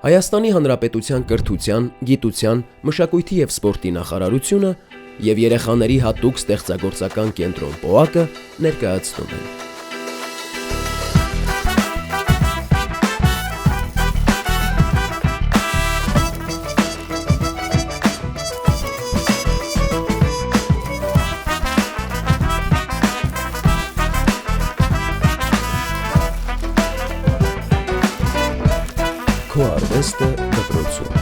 Հայաստանի Հանրապետության կրթության, գիտության, մշակույթի և սպորտի նախարարությունը և երեխաների հատուկ ստեղծագործական կենտրոն «Պոակը» ներկայացնում են։ Քո արվեստը դպրոցում։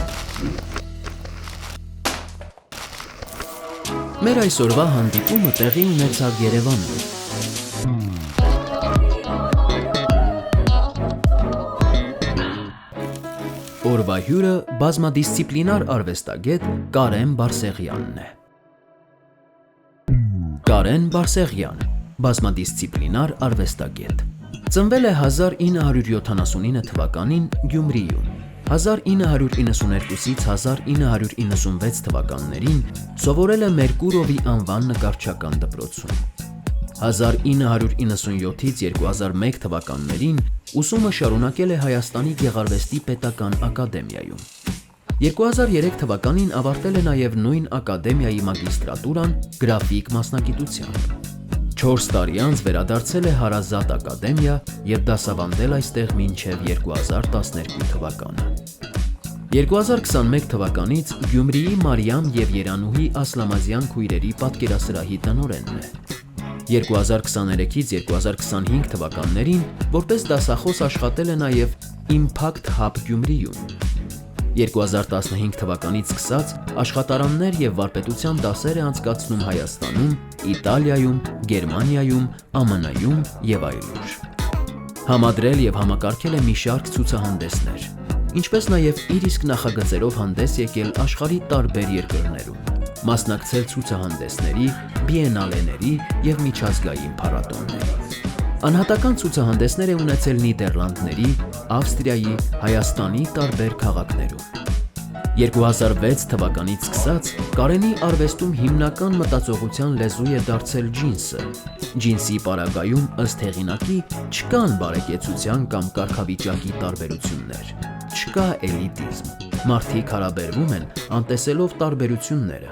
Մեր այսօրվա հանդիպումը տեղի ունեցավ Երևանում։ Օրվա հյուրը բազմադիսցիպլինար արվեստագետ Կարեն Բարսեղյանն է։ Կարեն Բարսեղյան, բազմադիսցիպլինար արվեստագետ։ Ծնվել է 1979 թվականին Գյումրիում։ 1992-ից 1996 թվականներին սովորել է Մերկուրովի անվան նկարչական դպրոցում։ 1997-ից 2001 թվականներին ուսումը շարունակել է Հայաստանի Գեղարվեստի պետական ակադեմիայում։ 2003 թվականին ավարտել է նաև նույն ակադեմիայի մագիստրատուրան գրաֆիկ մասնագիտությամբ։ 4 տարի անց վերադարձել է Հարազատ ակադեմիա և դասավանդել այստեղ մինչև 2012 թվականը։ 2021 թվականից Գյումրիի Մարիամ և Երանուհի Ասլամազյան քույրերի պատկերասրահի տնօրենն է։ 2023-ից 2025 թվականներին որպես դասախոս աշխատել է նաև Impact Hub Գյումրիում։ 2015 թվականից սկսած աշխատարաններ և վարպետության դասեր է անցկացնում Հայաստանում, Իտալիայում, Գերմանիայում, ԱՄՆ-ում և այլուր։ Համադրել և համակարգել է մի շարք ցուցահանդեսներ, ինչպես նաև իր իսկ նախագծերով հանդես եկել աշխարհի տարբեր երկրներում, մասնակցել ցուցահանդեսների, բիենալեների և միջազգային փառատոների։ Անհատական ցուցահանդեսներ է ունեցել Նիդերլանդների, Ավստրիայի, Հայաստանի տարբեր քաղաքներում։ 2006 թվականից սկսած Կարենի արվեստում հիմնական մտածողության լեզու է դարձել ջինսը։ Ջինսի պարագայում ըստ հեղինակի չկան բարեկեցության կամ կարգավիճակի տարբերություններ, չկա էլիտիզմ, մարդիկ հարաբերվում են անտեսելով տարբերությունները։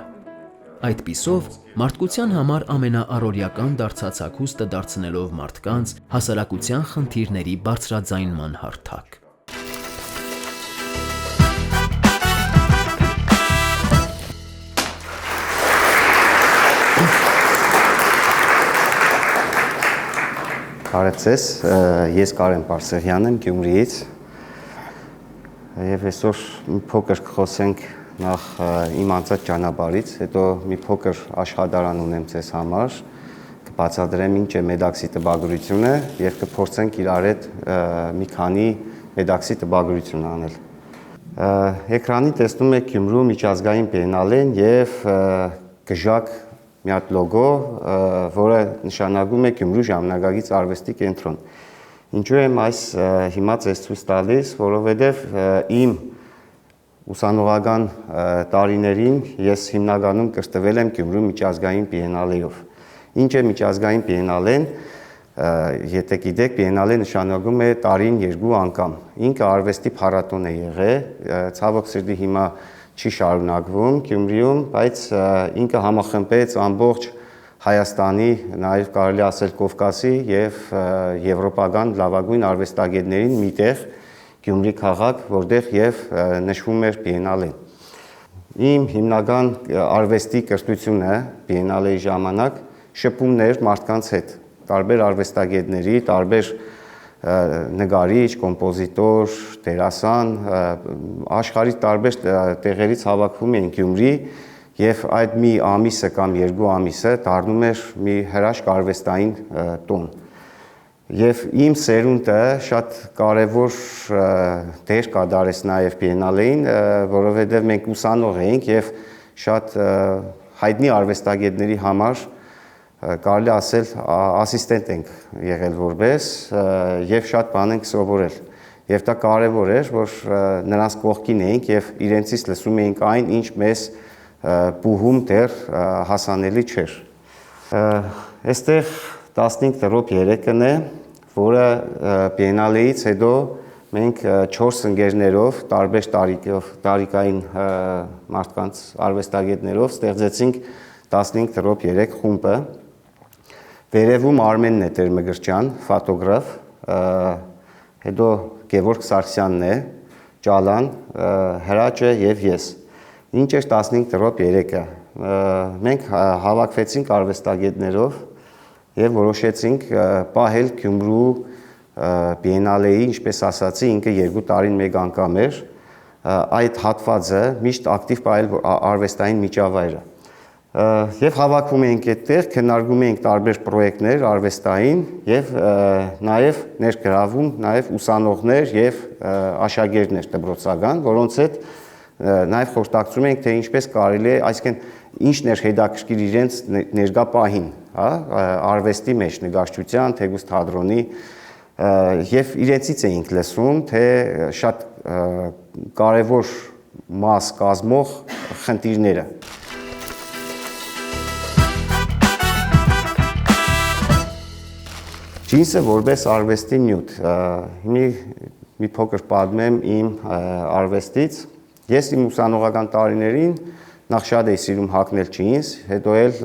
Այդպիսով մարդկության համար ամենաառօրեական դարձած հագուստը դարձնելով մարդկանց հասարակության խնդիրների բարձրաձայնման հարթակ։ Բարև ձեզ, ես Կարեն Բարսեղյանն եմ Գյումրիից և այսօր մի փոքր կխոսենք նախ իմ անցած ճանապարհից, հետո մի փոքր աշխատարան ունեմ ձեզ համար, կբացատրեմ ինչ է Մեդաքսի տպագրությունը և կփորձենք իրար հետ մի քանի Մեդաքսի տպագրություն անել։ Էկրանին տեսնում եք Գյումրու միջազգային բիենալեն և գժակ մի հատ լոգո, որը նշանակում է Գյումրու ժամանակակից արվեստի կենտրոն։ Ինչու եմ այս հիմա ձեզ ցույց տալիս, որովհետև իմ ուսանողական տարիներին ես հիմնականում կրթվել եմ Գյումրու միջազգային բիենալեով։ Ինչ է միջազգային բիենալեն, եթե գիտեք, բիենալե նշանակում է տարին 2 անգամ։ Ինքը արվեստի փառատոն է եղել, ցավոք սրտի հիմա չի շարունակվում Գյումրիում, բայց ինքը համախմբեց ամբողջ Հայաստանի, նաև կարելի ասել Կովկասի և եվրոպական լավագույն արվեստագետներին միտեղ Գյումրի քաղաք, որտեղ և նշվում էր բիենալեն։ Իմ հիմնական արվեստի կրթությունը բիենալեի ժամանակ շփումներ մարդկանց հետ, տարբեր արվեստագետների, տարբեր նկարիչ, կոմպոզիտոր, դերասան, աշխարհի տարբեր տեղերից հավաքվում էին Գյումրի և այդ մի ամիսը կամ 2 ամիսը դառնում էր մի հրաշք արվեստային տոն։ Եվ իմ սերունդը շատ կարևոր դեր կատարեց նաև բիենալեին, որովհետև մենք ուսանող էինք և շատ հայտնի արվեստագետների համար կարելի ասել ասիստենտ ենք եղել որպես և շատ բան ենք սովորել։ Եվ դա կարևոր էր, որ նրանց կողքին էինք և իրենցից լսում էինք այն, ինչ մեզ բուհում դեռ հասանելի չէր։ Այստեղ 15 դրոպ 3-ն է, որը բիենալեից հետո մենք 4 ընկերներով, տարբեր տարիքային մարդկանց արվեստագետներով ստեղծեցինք 15-3 խումբը։ Վերևում Արմենն է Տեր-Մգրչյան, ֆոտոգրաֆ, հետո Գևորգ Սարգսյանն է, Ճալան, Հրաչը եւ ես։ Ինչ էր 15-3-ը։ Մենք հավաքվեցինք արվեստագետներով եւ որոշեցինք պահել Գյումրու Բիենալեի, ինչպես ասացի, ինքը 2 տարին մեկ անգամ էր, այդ հատվածը միշտ ակտիվ պահել արվեստային միջավայրը։ Եվ հավաքվում էինք այդտեղ, քննարկում էինք տարբեր պրոյեկտներ արվեստային եւ նաեւ ներգրավում նաեւ ուսանողներ եւ աշակերտներ դպրոցական, որոնց հետ նաեւ խորհրդակցում էինք, թե ինչպես կարելի է, այսինքն ինչն էր հետաքրքիր իրենց ներկա պահին, հա, արվեստի մեջ, նկարչության, թեկուզ թատրոնի եւ իրենցից էինք լսում, թե շատ կարևոր մաս կազմող խնդիրները։ Ջինսը որպես արվեստի նյութ, մի փոքր պատմեմ իմ արվեստից։ Ես իմ ուսանողական տարիներին նախ շատ էի սիրում հագնել ջինս, հետո էլ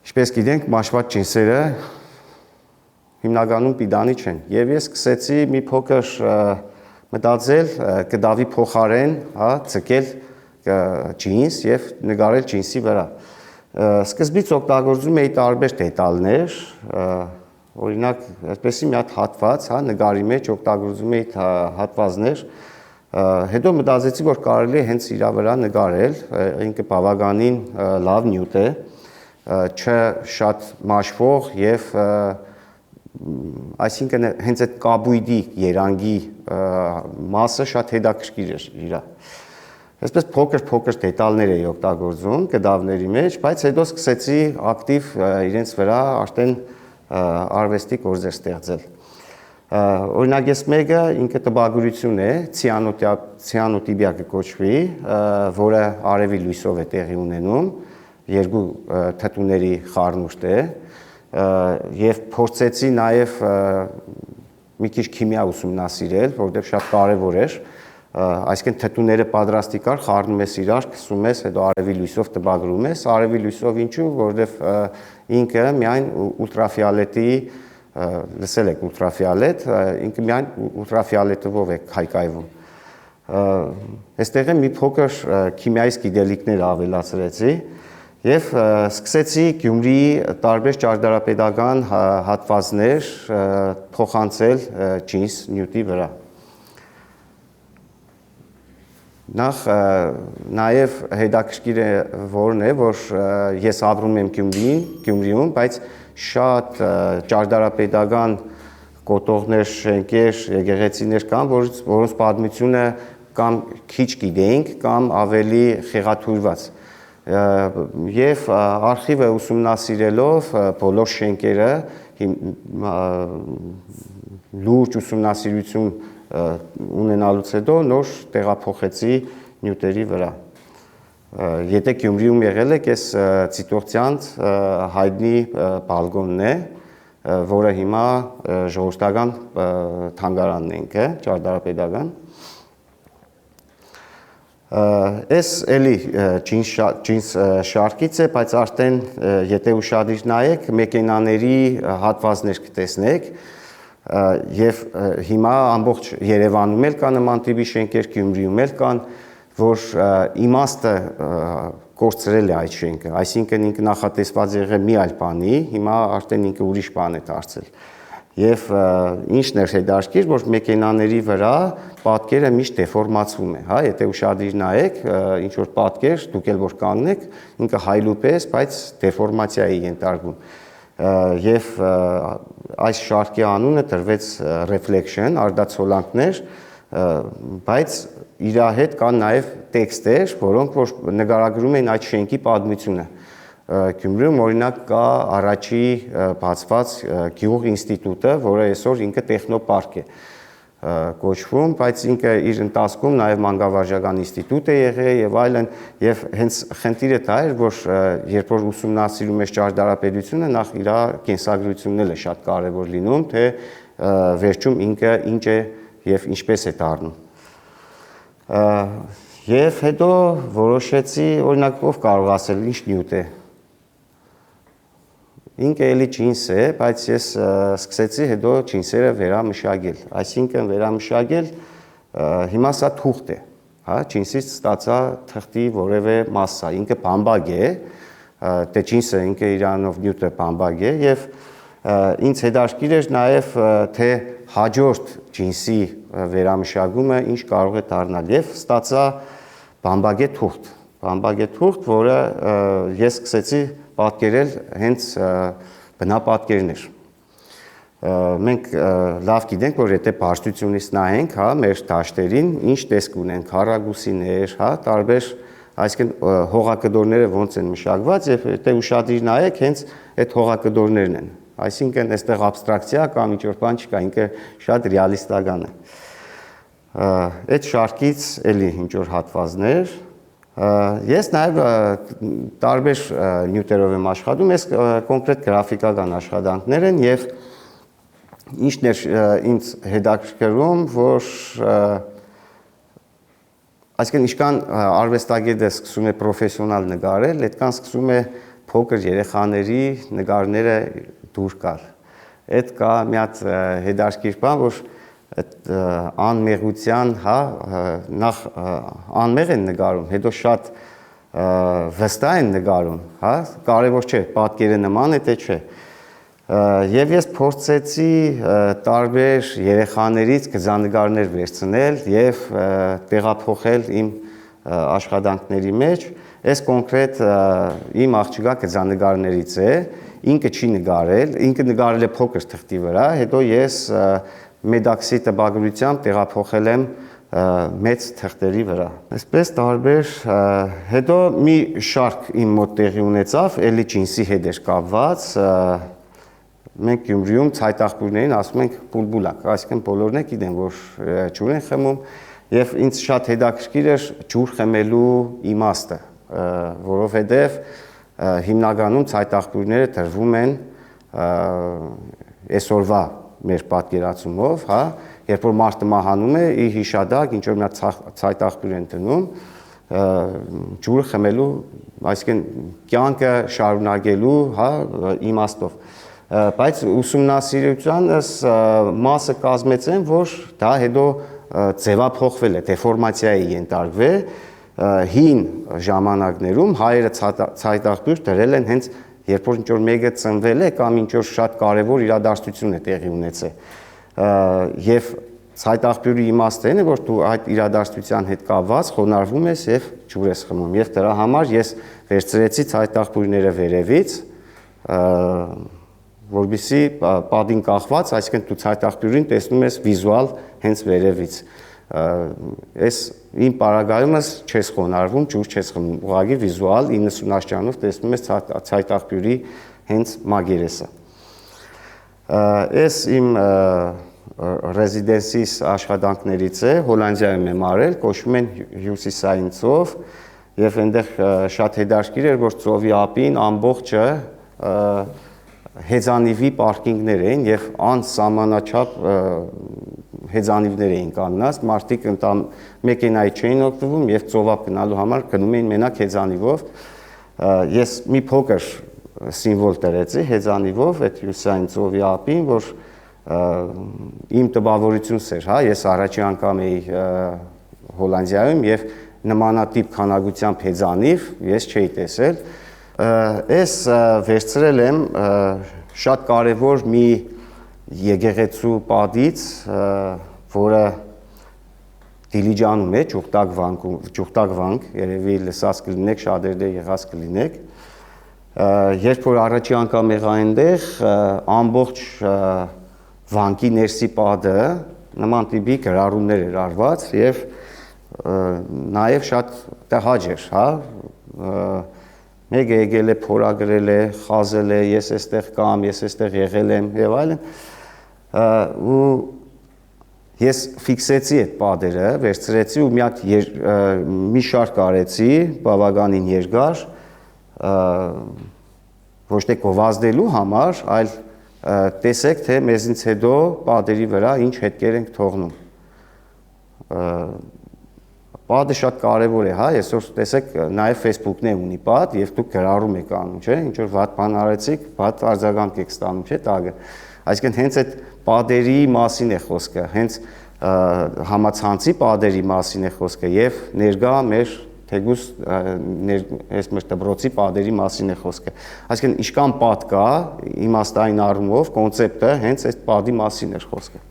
ինչպես գիտենք, մաշված ջինսերը հիմնականում պիտանի չեն։ Եվ ես սկսեցի մի փոքր մտածել կդավի փոխարեն, հա, ցկել ջինս եւ նկարել ջինսի վրա։ Սկզբից օգտագործում էի տարբեր դետալներ, օրինակ, այսպեսի մի հատ հատված, հա, նկարի մեջ օգտագործում էի հատվածներ, հետո մտածեցի, որ կարելի է հենց իր վրա նկարել, ինքը բավականին լավ նյութ է, շատ մաշվող եւ այսինքն հենց այդ կաբույդի երանգի մասը շատ հետաքրքիր էր իրա։ Այսպես փոքր դետալներ էի օգտագործում կդավների մեջ, բայց հետո սկսեցի ակտիվ իրենց վրա արդեն արվեստի գործեր ստեղծել։ Օրինակ ես մեկը ինքը տպագրություն է, ցիանոտիպիա կոչվի, որը արևի լույսով է տեղի ունենում, 2 թթուների խառնուրդ է, եւ փորձեցի նաեւ մի քիչ քիմիա ուսումնասիրել, որովհետեւ շատ կարեւոր էր, այսինքն թթուները պատրաստի կար, խառնում ես իրար, քսում ես, հետո արևի լույսով տպագրում ես, արևի լույսով ինչու, որովհետեւ ինքը միայն ուլտրաֆիոլետի, լսել եք ուլտրաֆիոլետ, ինքը միայն ուլտրաֆիոլետով է հայկայվում։ Այստեղ մի փոքր քիմիայից գիտելիքներ ավելացրեցի եւ սկսեցի Գյումրիի տարբեր ճարտարապետական հատվածներ փոխանցել ջինս նյութի վրա։ Նախ նաեւ հետաքրքիր է որն է, որ ես ապրում եմ Գյումրիում, բայց շատ ճարտարապետական կոթողներ, շենքեր, եկեղեցիներ կան, որոնց պատմությունը կամ քիչ գիտենք, կամ ավելի խեղաթյուրված։ Եվ արխիվը ուսումնասիրելով բոլոր շենքերը լուրջ ուսումնասիրություն ունենալուց հետո նոր տեղափոխեցի նյութերի վրա։ Եթե Գյումրիում եղել եք, ես Ծիտողցյանց հայտնի բալկոնն է, որը հիմա ժողովրդական թանգարանն ենք, ճարտարապետական։ Այս էլի ջինս շարքից է, բայց արդեն եթե ուշադիր նայեք, մեքենաների հատվածներ կտեսնեք, եւ հիմա ամբողջ Երևանում էլ կան նման տիպի շենքեր, Գյումրիում էլ կան, որ իմաստը կորցրել է այդ շենքը, այսինքն ինքը նախատեսված եղել մի այլ բանի, հիմա արդեն ինքը ուրիշ բան է դարձել։ Եվ ինչն էր հետաքրքիր, որ մեքենաների վրա պատկերը միշտ դեֆորմացվում է, հա, եթե ուշադիր նայեք, ինչ որ պատկեր, դուք էլ որ կանգնեք, ինքը հայլուպ է, բայց դեֆորմացիայի ենթարկվում։ Եվ այս շարքի անունը տրվեց Reflection, արտացոլանքներ, բայց իր հետ կան նաև տեքստեր, որոնք որ նկարագրում են այդ շենքի պատմությունը։ Գյումրիում օրինակ կա առաջի բացված գյուղ ինստիտուտը, որը այսօր ինքը տեխնոպարկ է կոչվում, բայց ինքը իր ընթացքում նաև մանկավարժական ինստիտուտ է եղել եւ այլն, եւ հենց խնդիրը դա էր, որ երբ որ ուսումնասիրում ես ճարտարապետությունը, նախ իր կենսագրությունն է շատ կարեւոր լինում, թե վերջում ինքը ինչ է եւ ինչպես է դառնում։ Եվ հետո որոշեցի, օրինակ ով կարող ասել ինչ նյութ է։ Ինքը էլի ջինս է, բայց ես սկսեցի հետո ջինսերը վերամշակել, այսինքն վերամշակել հիմա սա թուղթ է, հա, ջինսից ստացա թղթի որևէ մասսա, ինքը բամբակ է, դե ջինսը ինքը իրանով նյութը բամբակ է եւ ինձ հետաքրքիր էր նաեւ թե հաջորդ ջինսի վերամշակումը ինչ կարող է դառնալ եւ ստացա բամբակե թուղթ, որը ես սկսեցի պատկերել հենց բնապատկերներ։ Մենք լավ գիտենք, որ եթե բարձրությունից նայենք, հա, մեր դաշտերին ինչ տեսք ունեն, քառակուսիներ, հա, տարբեր, այսինքն հողակտորները ոնց են մշակված եւ եթե ուշադիր նայեք, հենց այդ հողակտորներն են։ Այսինքն այստեղ աբստրակցիա կամ ինչ-որ բան չկա, ինքը շատ ռեալիստական է։ Այդ շարքից էլի ինչ-որ հատվածներ Ես նաև տարբեր նյութերով եմ աշխատում, ես կոնկրետ գրաֆիկական աշխատանքներ են եւ ինչն է ինձ հետաքրքրում, որ այսինքն ինչքան արվեստագետը սկսում է պրոֆեսիոնալ նկարել, այդքան սկսում է փոքր երեխաների նկարները դուր գալ։ Այդ կա մի հատ հետաքրքիր բան, որ անմեղության, հա, նախ անմեղ են նկարում, հետո շատ վստահ են նկարում, հա, կարևոր չէ, պատկերը նման է, թե չէ։ Եվ ես փորձեցի տարբեր երեխաներից գծանկարներ վերցնել եւ տեղափոխել իմ աշխատանքների մեջ։ Այս կոնկրետ իմ աղջիկա գծանկարներից է, ինքը չի նկարել, ինքը նկարել է փոքր թղթի վրա, հետո ես մեդաքսի տպագրությամբ տեղափոխել եմ մեծ թղթերի վրա։ Այսպես տարբեր, հետո մի շարք իմ մոտ տեղի ունեցավ, էլի ջինսի հետ էր կապված, մենք Գյումրիում ցայտաղբյուրներին ասում ենք բուլբուլակ, այսինքն բոլորն գիտեն, որ ջուր են խմում, եւ ինձ շատ հետաքրքիր էր ջուր խմելու իմաստը, որովհետեւ հիմնականում ցայտաղբյուրները տրվում են այսօրվա մեր պատկերացումով, հա, երբ որ մարդը մահանում է, իր հիշադակ ինչ որ մի ցայտաղբյուր են դնում, ջուրը խմելու, այսինքն կյանքը շարունակելու, հա, իմաստով։ Բայց ուսումնասիրությանս մասը կազմեցեն, որ դա հետո ձևափոխվել է, դեֆորմացիայի ենթարկվել, հին ժամանակներում հայերը ցայտաղբյուր դրել են հենց երբ որ ինչ-որ մեկը ծնվել է կամ ինչ-որ շատ կարևոր իրադարձություն է տեղի ունեցել։ Եվ ցայտաղբյուրի իմաստը այն է, որ դու այդ իրադարձության հետ կապված խոնարհվում ես եւ ջուր ես խմում։ Եվ դրա համար ես վերցրեցի ցայտաղբյուրները վերևից, որովհետեւ պատին կախված, այսինքն դու ցայտաղբյուրին տեսնում ես վիզուալ հենց վերևից։ Այս իմ պարագայումս չես խոնարհվում, ջուր չես խմում, ուղղակի վիզուալ 90 աստիճանով տեսնում ես ցայտաղբյուրի հենց մագերեսը։ Այս իմ ռեզիդենսիս աշխատանքներից է, Հոլանդիայում եմ արել, կոչվում են հյուսիսային ծով, եւ այնտեղ շատ հետաքրքիր էր, որ ծովի ափին ամբողջը հեծանիվի պարկինգներ էին եւ անսահմանաչափ հեծանիվներ էին կանգնած, մարդիկ մեքենայի չէին օգտվում եւ ծովափ գնալու համար գնում էին մենակ հեծանիվով։ Ես մի փոքր սիմվոլ դրեցի հեծանիվով այդ հյուսիսային ծովի ափին, որ իմ տպավորությունս էր, հա, ես առաջի անգամ էի Հոլանդիայում եւ նմանատիպ քանակությամբ հեծանիվ ես չէի տեսել։ Ես վերցրել եմ շատ կարևոր մի եկեղեցու պատից, որը Դիլիջանում է, Ճուղտակ վանք, երևի լսած կլինեք, շատերը եղած կլինեք։ Երբ որ առաջի անգամ եղա այնտեղ, ամբողջ վանկի ներսի պատը նման տիպի գրառումներ էր արված եւ նաեւ շատ տհաճ էր, հա։ Մեկը եկել է փորագրել է, խազել է, ես այստեղ կամ, ես այստեղ եղել եմ եւ այլն։ Ու ես ֆիքսեցի այդ պատերը, վերցրեցի ու մի շարք արեցի, բավականին երկար, ոչ թե գովազդելու համար, այլ տեսեք, թե մեզնից հետո պատերի վրա ինչ հետքեր ենք թողնում։ Պատը շատ կարևոր է, հա, այսօր տեսեք, նաև Facebook-ն է ունի պատ, եւ դուք գրառում եք անում, չէ՞, ինչ որ վատ բան արեցիք, վատ արձագանք եք ստանում, չէ՞, տագը։ Այսինքն հենց այդ պատերի մասին է խոսքը, հենց համացանցի պատերի մասին է խոսքը եւ ներգա մեր թեգուս այս մեր դպրոցի պատերի մասին է խոսքը։ Այսինքն ինչքան պատ կա, իմաստային առումով կոնցեպտը հենց այդ պատի մասին է խոսքը։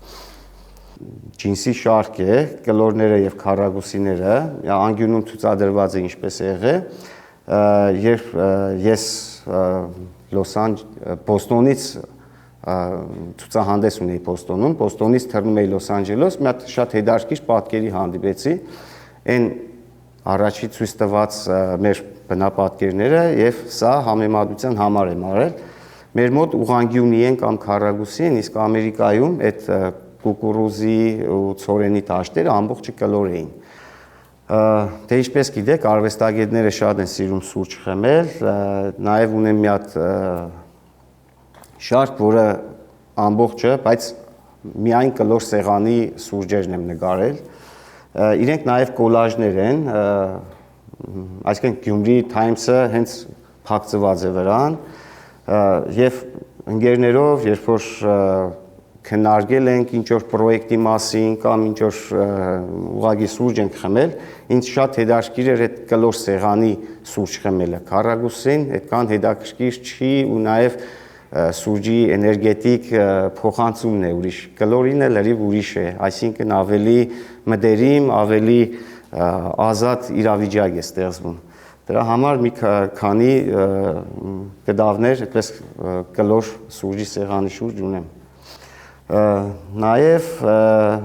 Ջինսի շարք է, կլորները եւ քառակուսիները, անկյունում ցուցադրված է ինչպես է եղել, երբ ես Բոստոնից ցուցահանդես ունեի Բոստոնից թռնում էի Լոս Անջելես, մի հատ շատ հետաքրքիր պատկերի հանդիպեցի, այն առաջի ցույց տված մեր բնապատկերները եւ սա համեմատության համար եմ արել։ Մեր մոտ ուղղանկյունի են կամ քառակուսի են, իսկ Ամերիկայում այդ կուկուրուզի ու ցորենի տաշտերը ամբողջը կլոր էին։ Դե ինչպես գիտեք, արվեստագետները շատ են սիրում սուրճ խմել, նաև ունեմ մի հատ շարք, որը ամբողջը, բայց միայն կլոր սեղանի սուրճերն եմ նկարել։ Իրենք նաև կոլաժներ են, այսինքն Գյումրի Times-ը հենց փակցված է վրան, եւ ընկերներով, երբ որ քննարկել ենք ինչ-որ պրոյեկտի մասին կամ ինչ-որ ուղղակի սուրճ ենք խմել, ինձ շատ հետաքրքիր էր այդ կլոր սեղանի սուրճ խմելը։ Քառակուսին այդքան հետաքրքիր չի ու նաև սուրճի էներգետիկ փոխանցումն է ուրիշ։ Կլորին էլ լրիվ ուրիշ է, այսինքն ավելի մտերիմ, ավելի ազատ իրավիճակ է ստեղծվում։ Դրա համար մի քանի գդավներ այդպես կլոր սուրճի սեղանի շուրջ ունեմ։ Նաև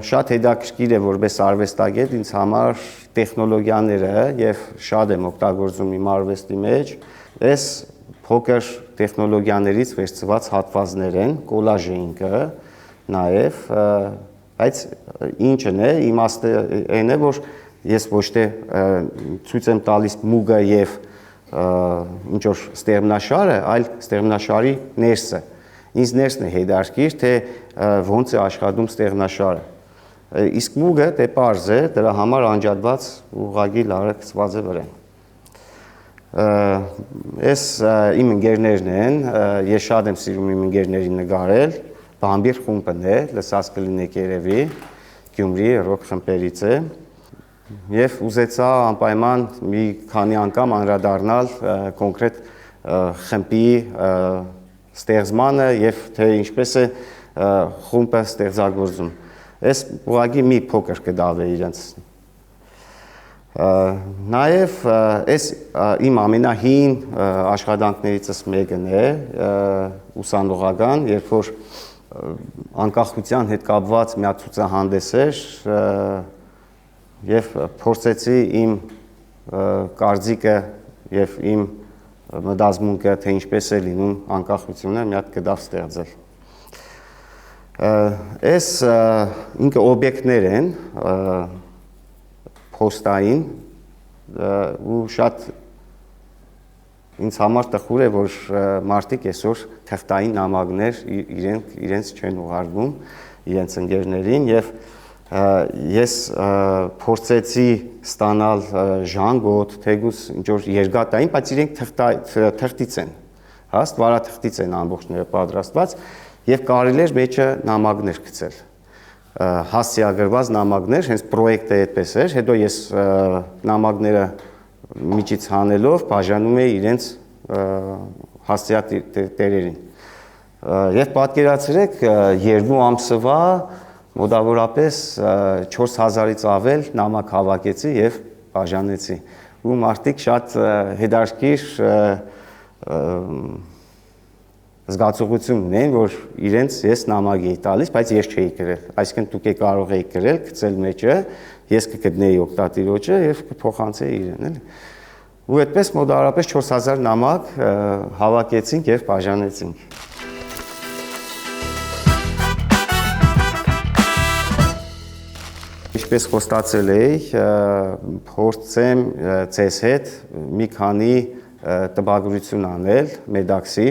շատ հետաքրքիր է որպես արվեստագետ ինձ համար տեխնոլոգիաները եւ շատ եմ օգտագործում իմ արվեստի մեջ, այս փոքր տեխնոլոգիաներից վերցված հատվածներ են, կոլաժ է ինքը, նաև, բայց ինչն է, իմաստը այն է, որ ես ոչ թե ցույց եմ տալիս մուգը եւ ինչ որ ստեղնաշարը, այլ ստեղնաշարի ներսը։ Ինձ ներսն է հետաքրքիր, թե ոնց է աշխատում ստեղնաշարը։ Իսկ մուգը դե պարզ է, դրա համար անջատված ուղղակի լարակցված է վրան։ Այս իմ ընկերներն են, ես շատ եմ սիրում իմ ընկերներին նկարել, Բամբիր խումբն է, լսած կլինեք երևի, Գյումրի ռոք խմբերից է։ Եվ ուզեցա անպայման մի քանի անգամ անդրադառնալ կոնկրետ խմբի ստեղծմանը եւ թե ինչպես է խումբը ստեղծագործում։ Այս ուղղակի մի փոքր կդավ է իրենց։ Նաեւ այս իմ ամենահին աշխատանքներիցս մեկն է ուսանողական, երբ որ անկախության հետ կապված մի հատ ցուցահանդես էր եւ փորձեցի իմ կարծիքը եւ իմ մտածմունքը, թե ինչպես է լինում անկախությունը, մի հատ գդավ ստեղծել։ Այս ինքը օբյեկտներ են փոստային ու շատ ինձ համար տխուր է, որ մարդիկ այսօր թղթային նամակներ իրենց չեն ուղարկում իրենց ընկերներին եւ ես փորձեցի ստանալ ժանգոտ, թեգուս ինչ որ երկաթային, բայց իրենք թղթից են, հա, ստվարաթղթից են ամբողջները պատրաստված եւ կարելի էր մեջը նամակներ գցել։ Հասցեագրված նամակներ, հենց պրոյեկտը այդպես էր, հետո ես նամակները միջից հանելով բաժանում էի իրենց հասցեատերերին։ Եվ պատկերացրեք 2 ամսվա մոտավորապես 4000-ից ավել նամակ հավաքեցի եւ բաժանեցի։ Ու մարդիկ շատ հետաքրքիր զգացողություն ունեն, որ իրենց ես նամակ էի տալիս, բայց ես չէի գրել։ Այսինքն դուք կարող եք գրել, գցել մեջը, ես կգտնեի օգտատիրոջը եւ կփոխանցեի իրեն, էլի։ Ու այդպես մոտավորապես 4000 նամակ հավաքեցինք եւ բաժանեցինք։ Ինչպես խոստացել էի, փորձեմ ձեզ հետ մի քանի տպագրություն անել Medax-ի։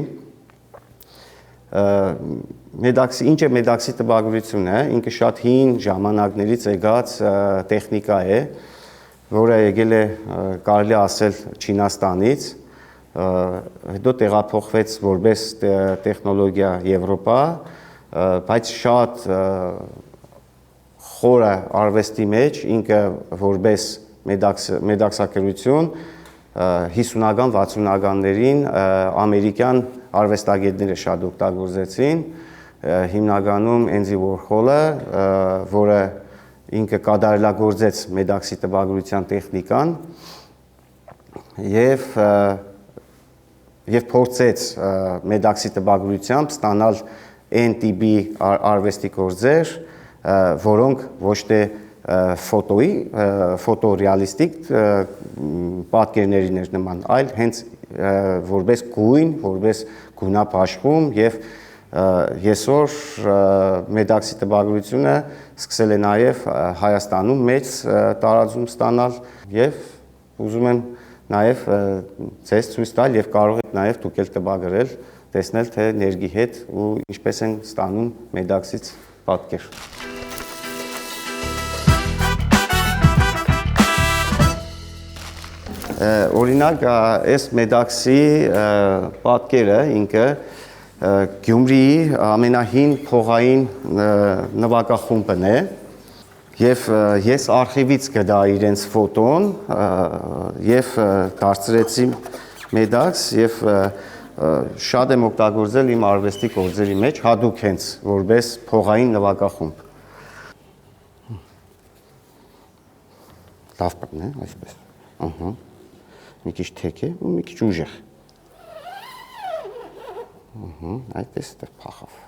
Մեդաքսի, ինչ է մեդաքսի տպագրությունը, ինքը շատ հին ժամանակներից եկած տեխնիկա է, որը եկել է կարելի ասել Չինաստանից, հետո տեղափոխվեց որպես տեխնոլոգիա Եվրոպա, բայց շատ խորը արվեստի մեջ ինքը որպես մեդաքսակրություն 50-ական, 60-ականներին ամերիկյան արվեստագետները շատ օգտագործեցին, հիմնականում Էնդի Վորհոլը, որը ինքը կատարելագործեց մեդաքսի տպագրության տեխնիկան եւ փորձեց մեդաքսի տպագրությամբ ստանալ այն տիպի արվեստի գործեր, որոնք ոչ թե ֆոտոռեալիստիկ պատկերներին էր նման, այլ հենց որպես գույն, որպես գունապաշխում եւ այսօր մեդաքսի տպագրությունը սկսել է նաեւ Հայաստանում մեծ տարածում ստանալ եւ ուզում եմ նաեւ ցես ցույց տալ եւ կարող եք նաեւ դուք էլ տպագրել, տեսնել թե ներգի հետ ու ինչպես են ստանում մեդաքսից պատկեր։ Օրինակ, այս մեդաքսի պատկերը ինքը Գյումրիի ամենահին փողային նվագախումբն է եւ ես արխիվից գտա իրենց ֆոտոն եւ դարձրեցի մեդաքս եւ շատ եմ օգտագործել իմ արվեստի գործերի մեջ հատուկ հենց որպես փողային նվագախումբ։ Լավ բան է, այսպես։ Ահա։ Մի քիչ թեք է ու մի քիչ ուժեղ։ Այդպես է փախավ։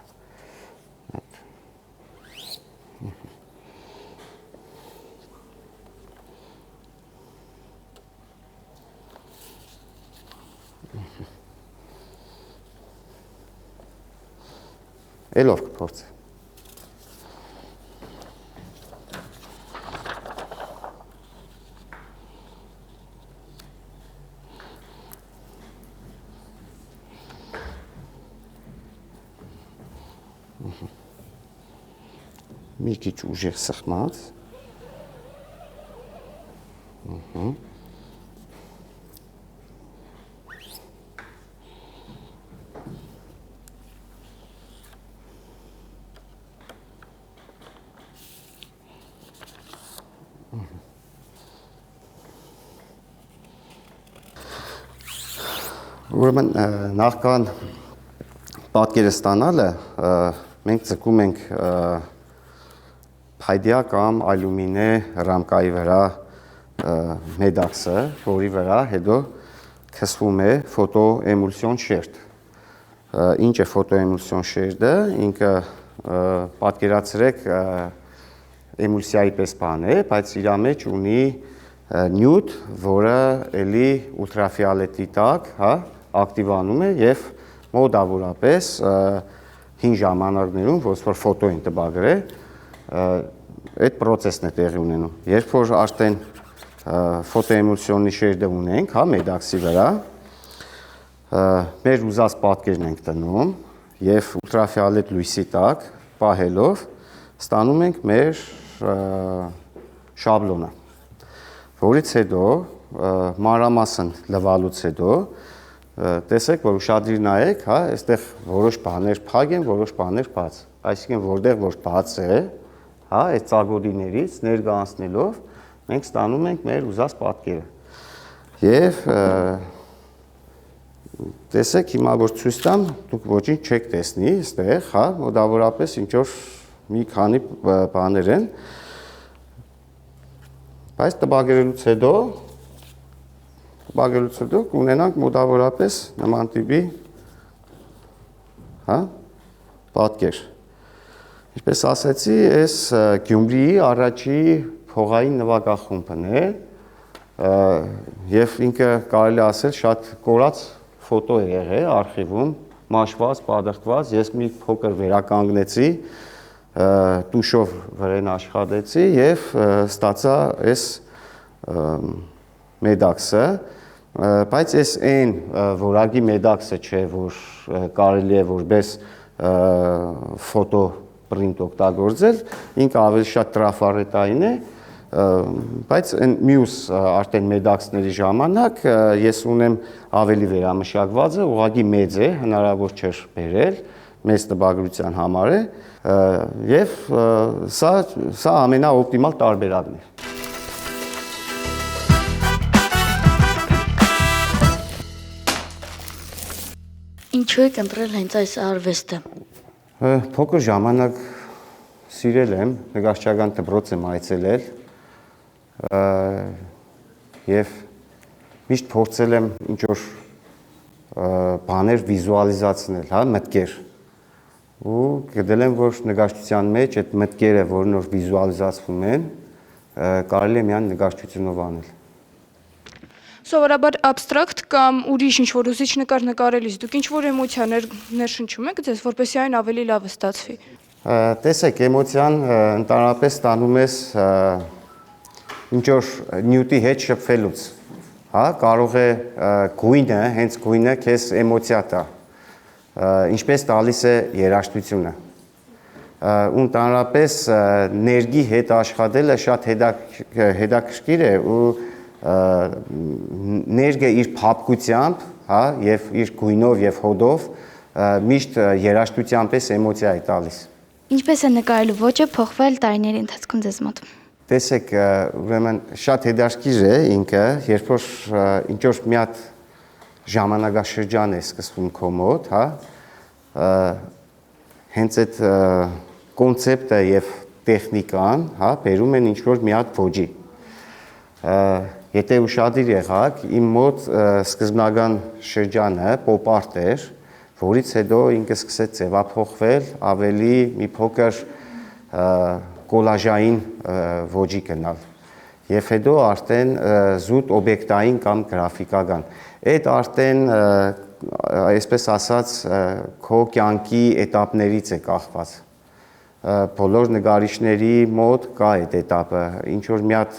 Էլով կփորձե։ Մի քիչ ուժեղ սխմած։ Ուրեմն նախքան պատկերը ստանալը մենք ձգում ենք փայդյա կամ ալյումինե ռամկայի վրա մեդաքսը, որի վրա հետո քսվում է ֆոտոէմուլսիոն շերտ։ Ինչ է ֆոտոէմուլսիոն շերտը, ինքը պատկերացրեք էմուլսիայի պես բան է, բայց իր մեջ ունի նյութ, որը էլի ուլտրաֆիոլետի տակ, հա, ակտիվանում է եւ մոտավորապես հին ժամանակներում, որ ֆոտո են տպագրել, այդ process-ն է տեղի ունենում։ Երբ որ արդեն ֆոտոէմուլսիոնի շերտը ունենք, հա, մեդաքսի վրա, մեր ուզած պատկերն ենք տնում եւ ուլտրաֆիոլետ լույսի տակ պահելով ստանում ենք մեր շաբլոնը, որից հետո մանրամասն լվալուց հետո տեսեք, որ ուշադրիր նայեք, հա, այստեղ որոշ բաներ փակ են, որոշ բաներ բաց։ Այսինքն որտեղ որ բաց է, հա, այդ ծագոդիներից ներկայացնելով մենք ստանում ենք մեր ուզած պատկերը։ Եվ տեսեք հիմա որ ցույց տամ, դուք ոչինչ չեք տեսնի, այստեղ, հա, մոտավորապես ինչ որ մի քանի բաներ են։ Բայց տպագրելուց հետո կունենանք մոտավորապես նման տիպի, հա, պատկեր։ Ինչպես ասեցի, այս Գյումրիի առաջի փողային նվագախումբն է, եւ ինքը կարելի ասել շատ կորած ֆոտո է եղել արխիվում, մաշված, պատրաստված, ես մի փոքր վերականգնեցի, տուշով վրան աշխատեցի եւ ստացա այս մեդաքսը, բայց այս այն որակի մեդաքսը չէ, որ կարելի է որպես ֆոտո պրինտ օգտագործել, ինքը ավելի շատ տրաֆարետային է, բայց այն մյուս արդեն մեդաքսների ժամանակ ես ունեմ ավելի վերամշակված է, ուղղակի մեծ է, հնարավոր չէր բերել, մեծ տպագրության համար է, եւ սա ամենաօպտիմալ տարբերակն է։ Ինչու եք ընտրել հենց այս արվեստը։ Փոքր ժամանակ սիրել եմ, նկարչական դպրոց եմ այցելել եւ միշտ փորձել եմ ինչ-որ բաներ վիզուալիզացնել, հա, մտքեր։ Ու գտել եմ, որ նկարչության մեջ այդ մտքերը, որոնք որ վիզուալիզացվում են, կարելի է միայն նկարչությունով անել։ Սովորաբար abstract կամ ուրիշ ինչ-որ ուսիչ նկար նկարելիս դուք ինչ-որ էմոցիաներ ներշնչում եք ձեզ, որպեսզի այն ավելի լավ ստացվի։ Տեսեք, էմոցիան ընդհանրապես ստանում ես ինչ-որ նյութի հետ շփվելուց, հա, կարող է գույնը, հենց գույնը քեզ էմոցիա տա, ինչպես տալիս է երաժշտությունը։ Ու ընդհանրապես ներգի հետ աշխատելը շատ հետաքրքիր է ու ներգը իր փափկությամբ, հա, եւ իր գույնով եւ հոդով միշտ երաժշտության պես էմոցիա է տալիս։ Ինչպես է նկարելու ոճը փոխվել տարիների ընթացքում ձեզ մոտ։ Տեսեք, ուրեմն շատ հետաքրքիր է ինքը, երբ որ ինչ-որ մի հատ ժամանակաշրջան է սկսվում քո մոտ, հա, հենց այդ կոնցեպտը եւ տեխնիկան, հա, բերում են ինչ-որ մի հատ ոճի։ Եթե ուշադիր եղաք, իմ մոտ սկզբնական շրջանը pop art էր, որից հետո ինքը սկսեց ձևափոխվել, ավելի մի փոքր կոլաժային ոճի գնալ։ Եվ հետո արդեն զուտ օբյեկտային կամ գրաֆիկական։ Այդ արդեն, այսպես ասած, քո կյանքի էտապներից է կախված։ Բոլոր նկարիչների մոտ կա այդ էտապը, ինչ որ մի հատ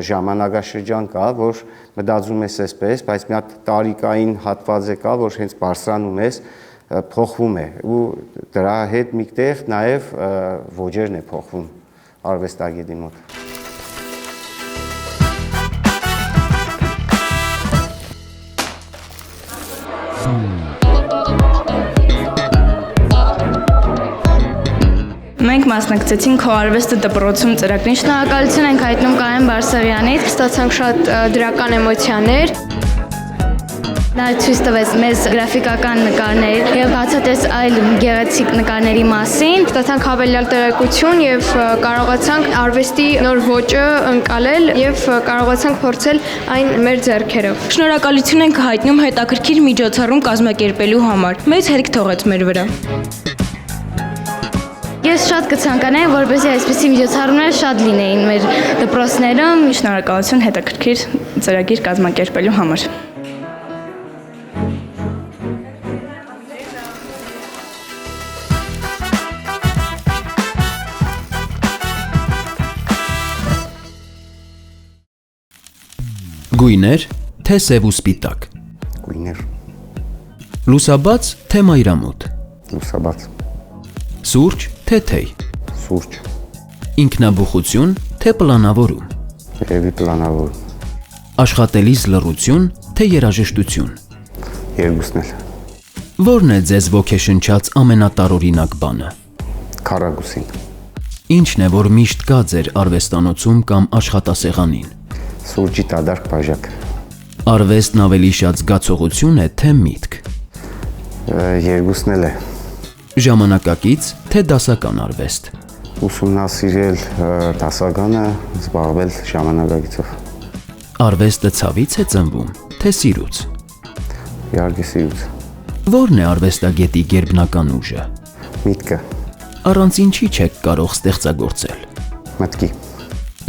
ժամանակաշրջան կա, որ մտածում ես այսպես, բայց մի հատ տարիքային հատված է կա, որ հենց բարձրանում ես, փոխվում է ու դրա հետ մեկտեղ նաև ոճերն է փոխվում արվեստագետի մոտ։ Մենք մասնակցեցինք քո արվեստը դպրոցում ծրագրին։ Շնորհակալություն ենք հայտնում Կարեն Բարսեղյանից։ Ստացանք շատ դրական էմոցիաներ։ Նա ցույց տվեց մեզ գրաֆիկական նկարներ եւ բացատրեց այլ գեղեցիկ նկարների մասին։ Ստացանք հավելյալ տեղեկություն եւ կարողացանք արվեստի նոր ոճը ընկալել եւ կարողացանք փորձել այն մեր ձեռքերով։ Շնորհակալություն ենք հայտնում հետաքրքիր միջոցառում կազմակերպելու համար։ Մեծ հետք թողեց մեր վրա։ Ես շատ կցանկանայի, որպեսզի այսպիսի միջոցառումներ շատ լինեին մեր դպրոցներում։ Շնորհակալություն հետաքրքիր ծրագիր կազմակերպելու համար։ Գույներ, թե սև ու սպիտակ։ Գույներ, Լուսաբաց, թե մայրամոտ։ լուսաբաց, Սուրճ, թե թեյ։ սուրճ, Ինքնաբուխություն, թե պլանավորում։ երևի պլանավոր, Աշխատելիս լռություն, թե երաժշտություն։ երկուսն էլ, Որն է ձեզ ոգեշնչած ամենատարօրինակ բանը։ քառակուսին, Ինչն է, որ միշտ կա ձեր արվեստանոցում կամ աշխատասեղանին։ սուրճի տադարք բաժակ, Արվեստն ավելի շատ զգացողություն է, թե միտք։ երկուսն էլ է, Ժամանակակից, թե դասական արվեստ։ ուսումնասիրել դասականը, զբաղվել ժամանակակիցով, Արվեստը ցավից է ծնվում, թե սիրուց։ իհարկե սիրուց, Որն է արվեստագետի գերբնական ուժը։ միտքը, Առանց ինչի չեք կարող ստեղծագործել։ մտքի,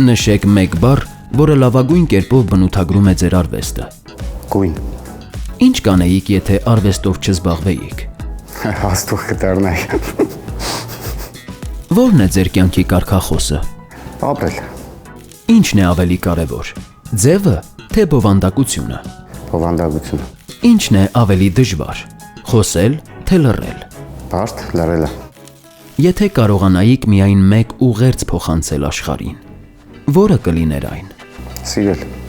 Նշեք մեկ բառ, որը լավագույն կերպով բնութագրում է ձեր արվեստը։ գույն, Ինչ կանեիք, եթե արվեստով չզբաղվեիք։ հաստուղ կդառնայի, Որն է ձեր կյանքի կարգախոսը։ ապրել, Ինչն է ավելի կարևոր։ Ձևը, թե բովանդակությունը։ բովանդակությունը, Ինչն է ավելի դժվար։ Խոսել, թե լռել։ Բարդ լռելը։ Եթե կարողանայիք միայն մեկ ուղերձ փոխանցել աշխարհին, որը կլիներ այն։ Սիրել։